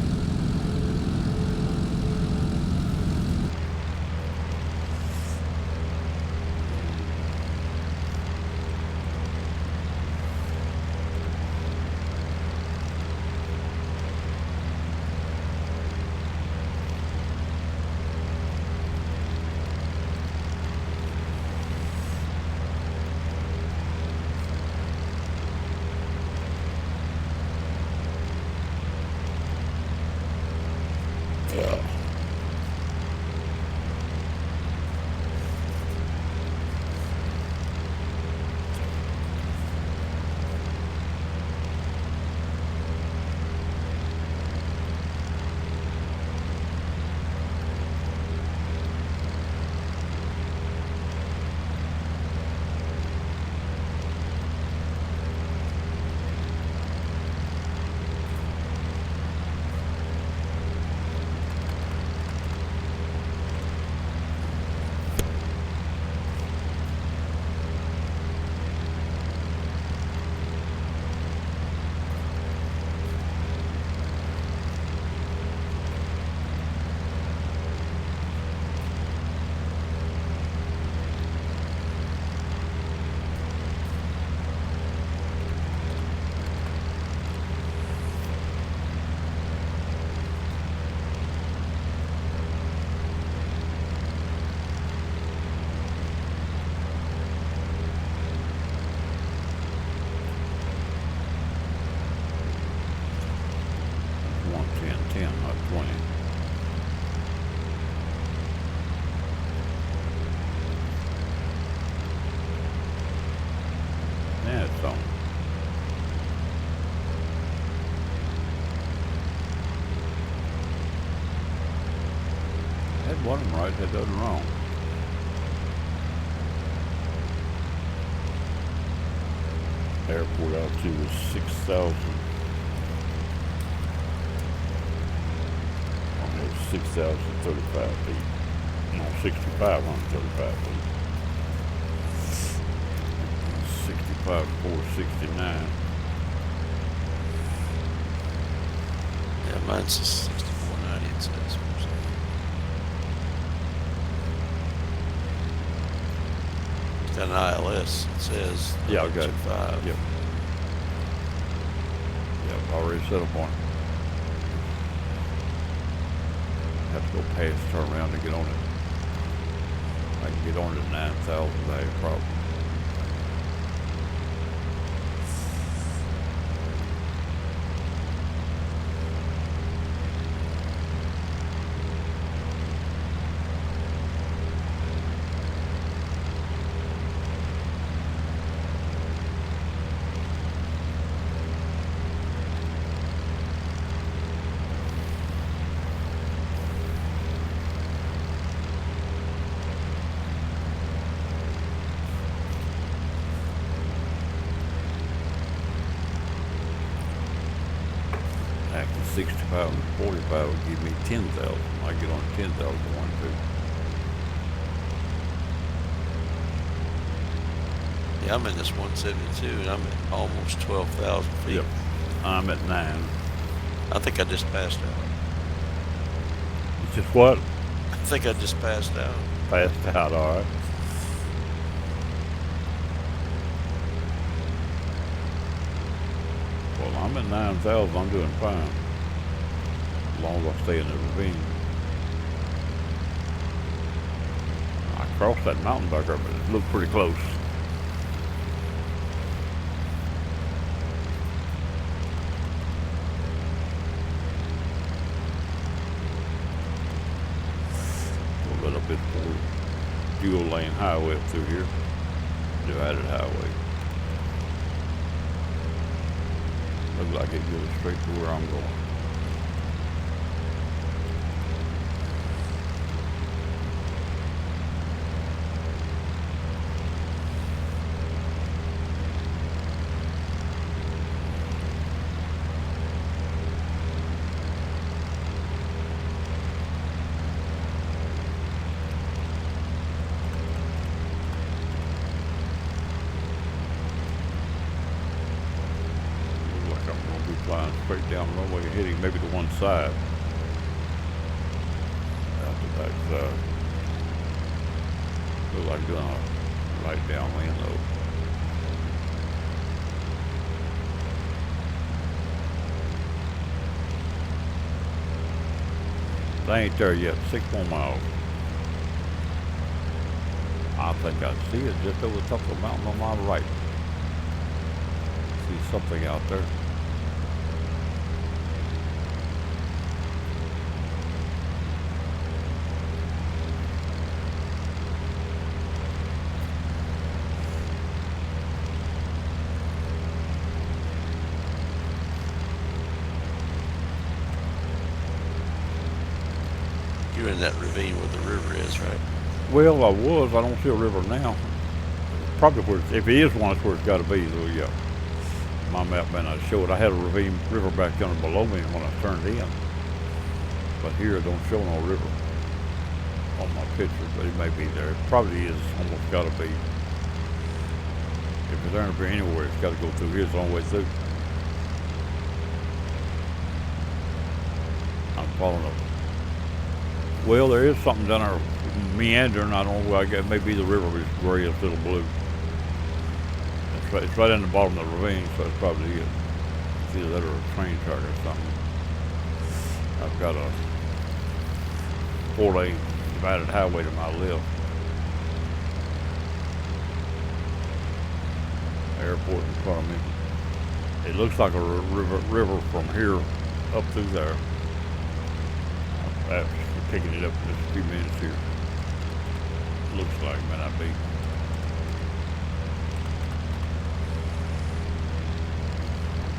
Not 20. Yeah, it's on. Had one of them right, had the other wrong. Airport altitude was 6,000. 6,035 feet. No, 6,535 feet. 65,469. Yeah, mine's just 6490, it says. It's got an ILS, it says. Yeah, I got it. 5. Yep. Yep, already set up on it. Have to go past, turn around to get on it. I can get on it at 9,000, that ain't a problem. 65 and 45 would give me 10,000. I get on 10,000 one too. Yeah, I'm in this 172 and I'm at almost 12,000 feet. Yep. I'm at 9. I think I just passed out. It's just what? I think I just passed out. Passed out, all right. Well, I'm at 9,000. I'm doing fine. As long as I stay in the ravine. I crossed that mountain back there, but it looked pretty close. A little bit for dual lane highway up through here. Divided highway. Looks like it goes straight to where I'm going. Looks like I'm going to be flying straight down the runway, hitting maybe to one side. Out the back side. Looks like doing a right downwind though. They ain't there yet. 6 more miles. I think I see it just over the top of the mountain on my right. See something out there. You're in that ravine where the river is, right? Well, I was. I don't see a river now. Probably where, if it is one, it's where it's got to be, though, yeah. My map may not show it. I had a ravine river back down below me when I turned in. But here it don't show no river on my picture, but it may be there. It probably is almost got to be. If it's there to be anywhere, it's got to go through here. It's the only way through. I'm following up. Well, there is something down there meandering. I don't know where I guess maybe the river is gray, it's little blue. It's right in the bottom of the ravine, so it's probably it. It's either that or a train track or something. I've got a 4-lane divided highway to my left. Airport in front of me. It looks like a river from here up through there. We're picking it up in just a few minutes here. Looks like, may not be.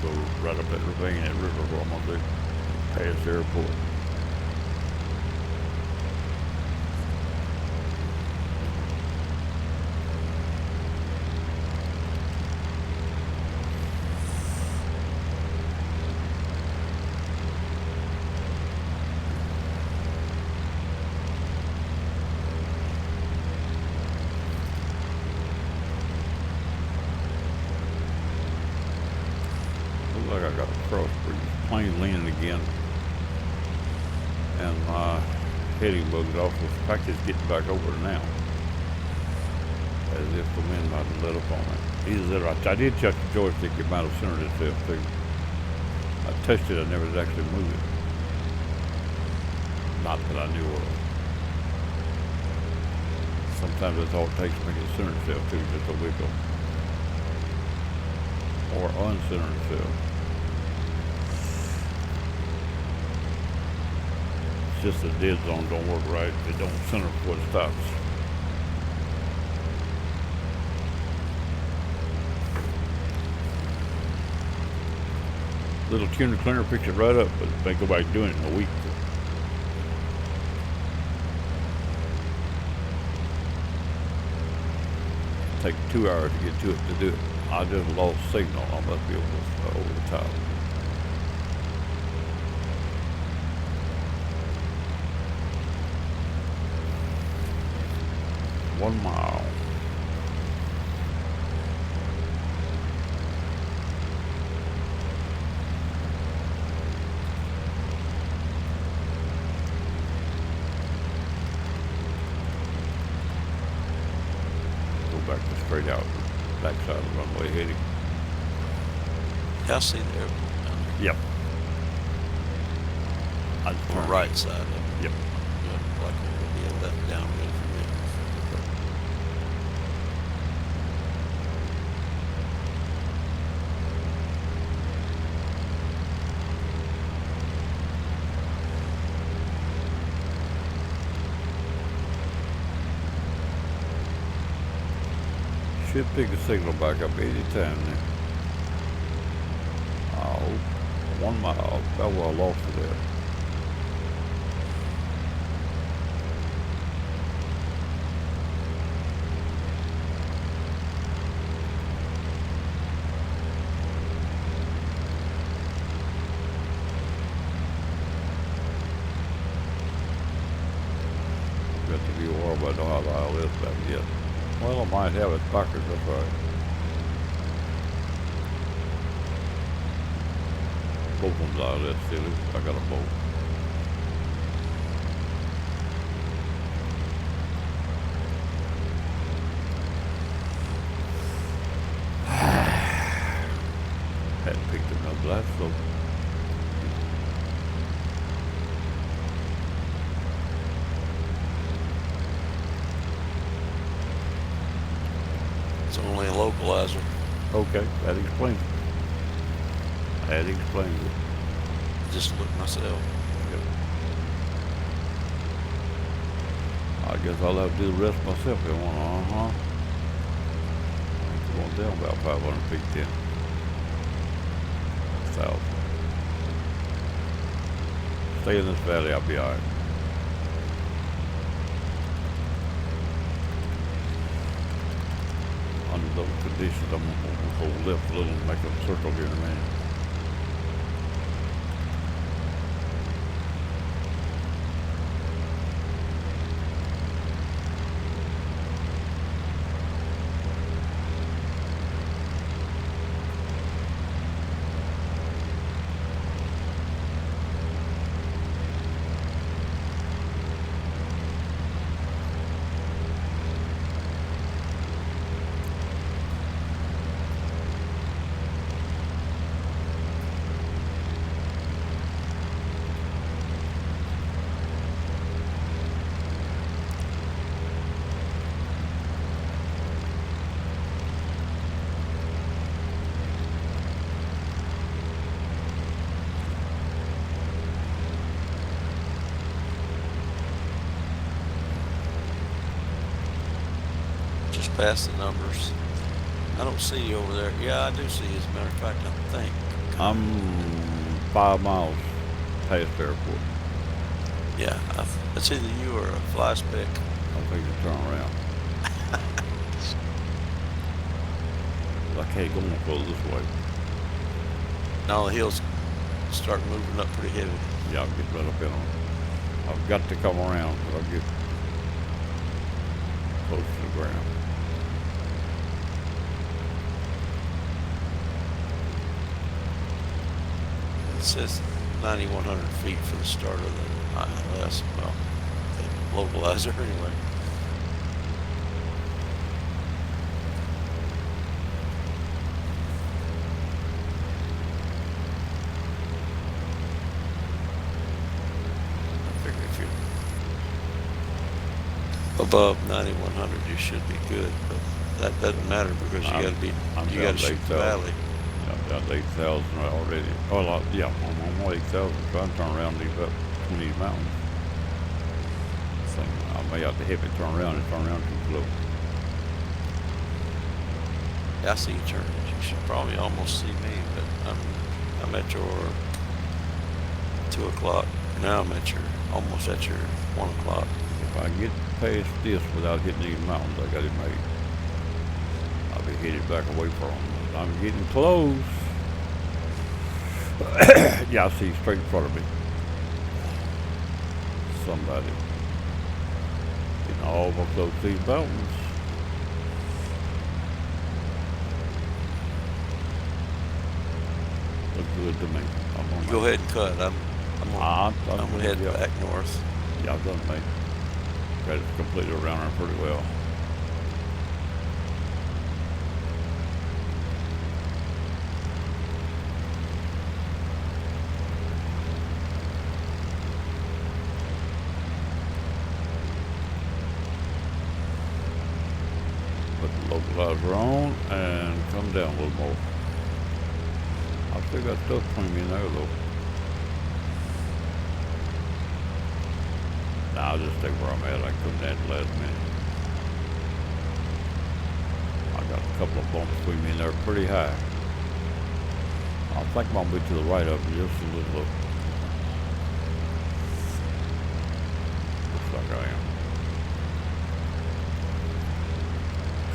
Go right up that ravine, that river, what I'm gonna do. Past the airport. Like I got a cross breeze, plane leaning again, and my heading bugged off. In fact, it's getting back over now, as if the wind might have let up on it. Either that, I did check the joystick; it might have centered itself too. I touched it; I never did actually move it. Not that I knew of. Sometimes that's all it takes to make it center itself too, just a wiggle, or uncenter itself. It's just the dead zone don't work right. It don't center before it stops. Little tuner cleaner picks it right up, but they go back doing it in a week. Take 2 hours to get to it to do it. I just lost signal. I must be over the top. 1 mile. Go back to straight out the backside of the runway heading. Yeah, I see the airport down there. Yep. I On the right side of it. Yep. Yeah, like it would be a left downwind from me. Should pick the signal back up any time now. Oh, 1 mile. That was I lost it there. Got the VOR, but I don't have the ILS back yet. Well, I might have it backwards, that's right. Both of them's ILS silly. I got a boat. Hadn't picked it up last slope. It's only a localizer. Okay, that explains it. That explains it. Just look myself. Yep. I guess I'll have to do the rest myself if I want. I think we're going down about 500 feet then. 1,000. Stay in this valley, I'll be alright. Under those conditions, I'm gonna hold left a little and make a circle here in a minute. Just past the numbers. I don't see you over there. Yeah, I do see you, as a matter of fact, I think. I'm 5 miles past the airport. Yeah, it's either you or a fly speck. I'll take the turn around. I can't go no further this way. Now the hills start moving up pretty heavy. Yeah, I'll get right up in on it. I've got to come around, but I'll get close to the ground. It says 9,100 feet for the start of the ILS. Well, the localizer anyway. I figure if you're above 9,100, you should be good, but that doesn't matter because you got to be, I'm you got down to to shoot the 8,000. valley. I'm down to 8,000 already. Oh, yeah, I'm on 8,000. Trying to turn around these up between these mountains. So I may have to hit it, turn around too slow. I see you turning. You should probably almost see me, but I'm at your 2 o'clock. Now I'm at your almost at your 1 o'clock. If I get past this without hitting these mountains, I got it made. I'll be headed back away from them. I'm getting close. Yeah, I see straight in front of me. Somebody getting almost those these mountains. Looks good to me. I'm gonna Go make- ahead and cut. I'm gonna head yeah. back north. Yeah, I've done mate. Got it completed around there pretty well. Put the localizer on and come down a little more. I still got stuff between me and there though. Nah, I'll just stay where I'm at. I can come down at the last minute. I got a couple of bumps between me and there pretty high. I think I'm gonna be to the right of it just a little. Looks like I am.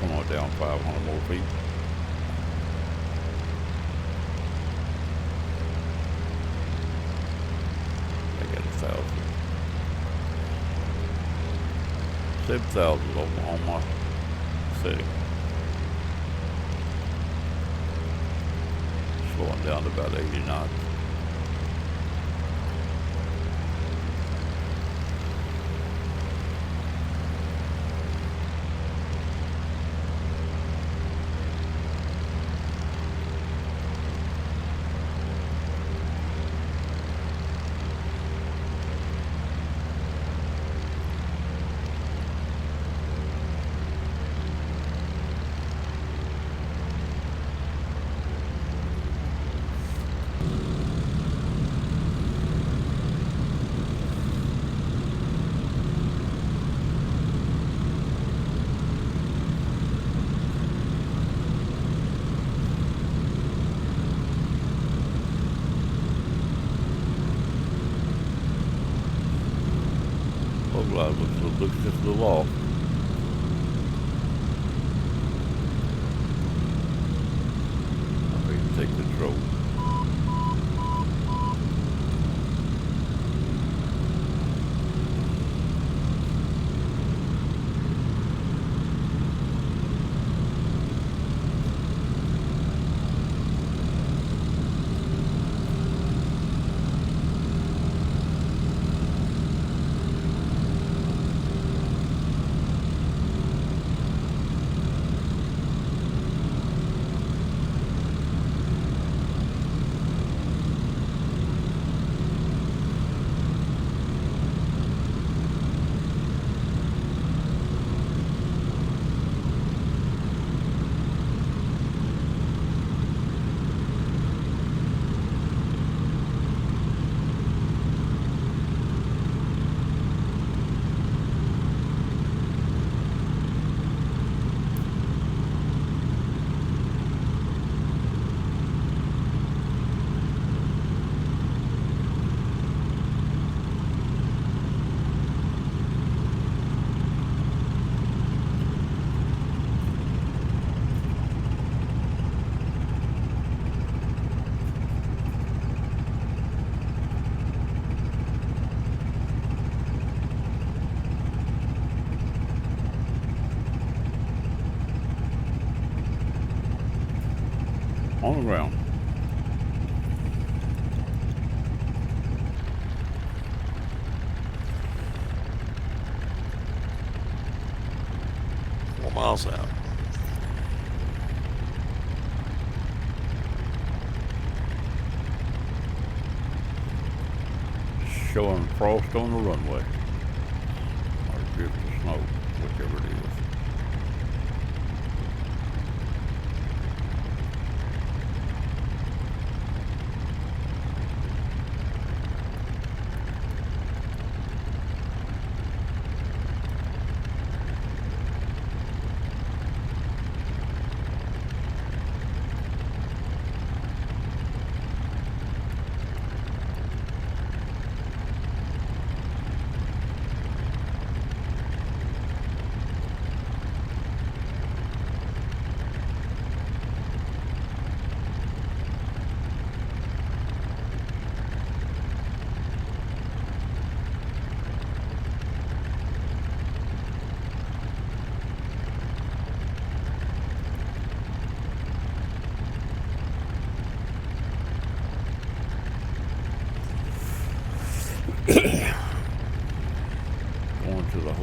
Come on down 500 more feet. I got 1,000. 7,000 on my setting. Slowing down to about 80 knots. Looks just a little off. I'm ready to take control. On the ground. Miles out. Showing frost on the runway. Or drifts of snow, whichever it is.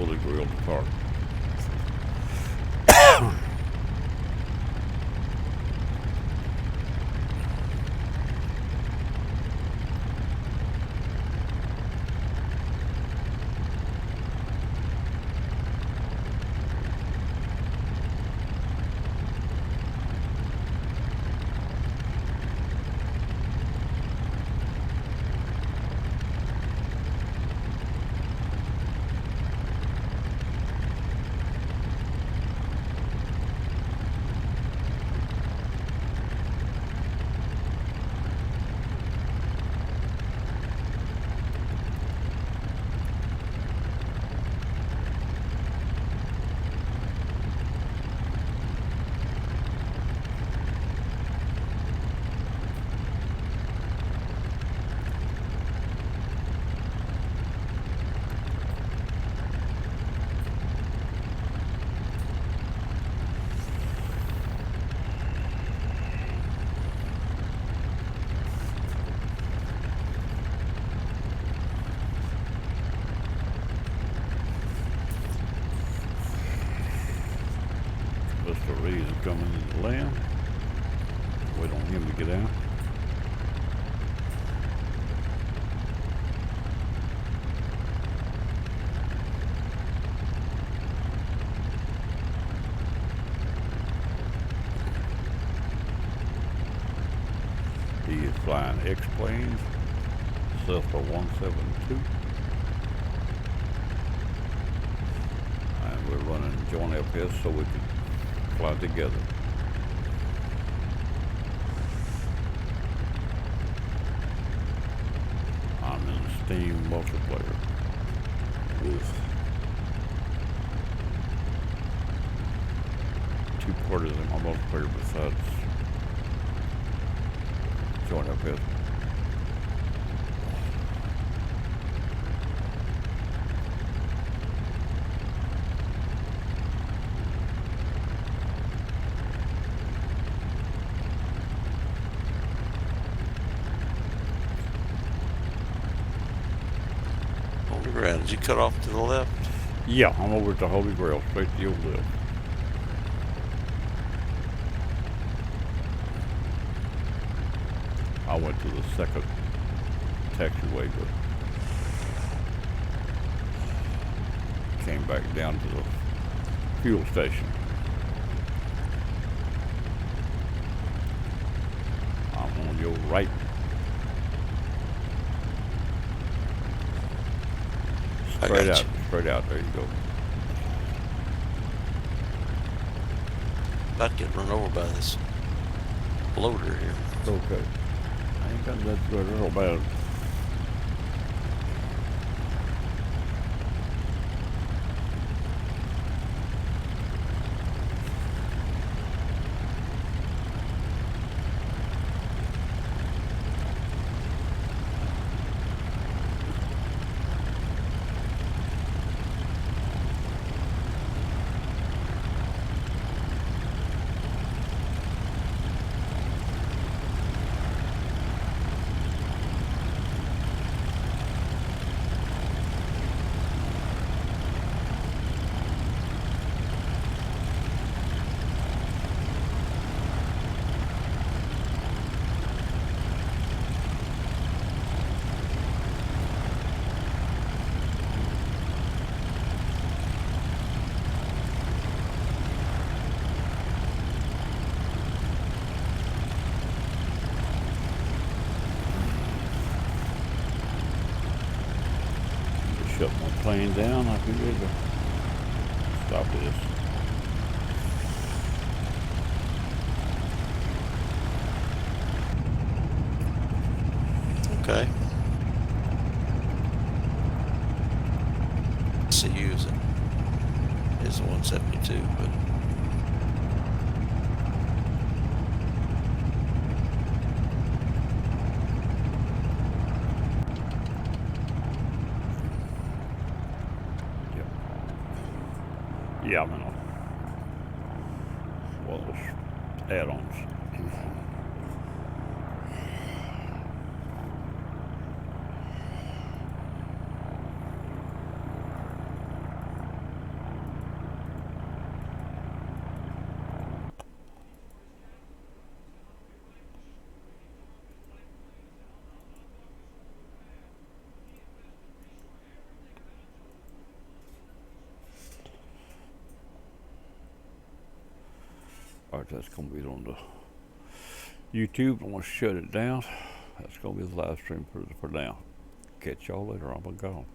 fully grilled apart. Mr. Reed's coming to the land. Wait on him to get out. He is flying X-planes, Cessna 172. And we're running joint FS so we can fly together. I'm in Steam multiplayer with 2 parties in my multiplayer besides joint FS. On the ground. Did you cut off to the left? Yeah, I'm over at the Holy Grail, straight to your left. I went to the second taxiway, but came back down to the fuel station. I'm on your right. I Straight got out, straight out. There you go. About to get run over by this loader here. Okay. I ain't got that good real bad. Shut my plane down. I'll be ready to stop this. Okay. CU is a 172, but Yeah, I'm in one of those add-ons. That's gonna be on the YouTube. I'm gonna shut it down. That's gonna be the live stream for now. Catch y'all later. I'm gone.